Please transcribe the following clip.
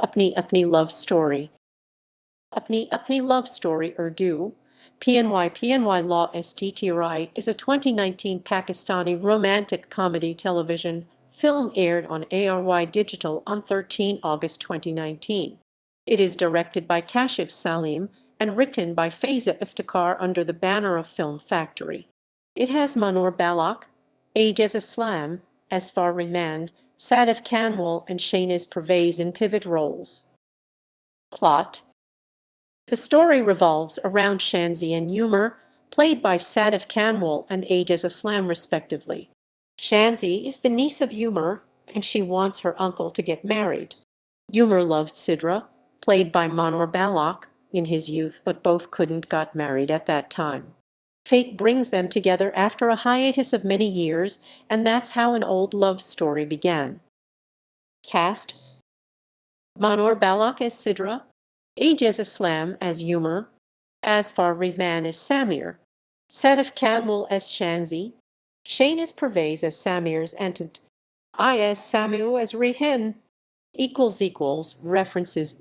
Apni Apni Love Story. Apni Apni Love Story Urdu, PNY Law Sttri is a 2019 Pakistani romantic comedy television film aired on ARY Digital on 13 August 2019. It is directed by Kashif Saleem and written by Faiza Iftikhar under the banner of Film Factory. It has Mahnoor Baloch, Aijaz Aslam, Azfar Rehman, Sadaf Kanwal and Shehnaz Pervaiz in pivot roles. Plot. The story revolves around Shanzi and Umar, played by Sadaf Kanwal and Aijaz Aslam respectively. Shanzi is the niece of Umar, and she wants her uncle to get married. Umar loved Sidra, played by Mahnoor Baloch, in his youth, but both couldn't got married at that time. Fate brings them together after a hiatus of many years, and that's how an old love story began. Cast: Mahnoor Baloch as Sidra, Aijaz Aslam as Umar, Azfar Rehman as Samir, Sadaf Kanwal as Shanzi, Shehnaz Pervaiz as Samir's aunt, I.S. Samu as Rehan. References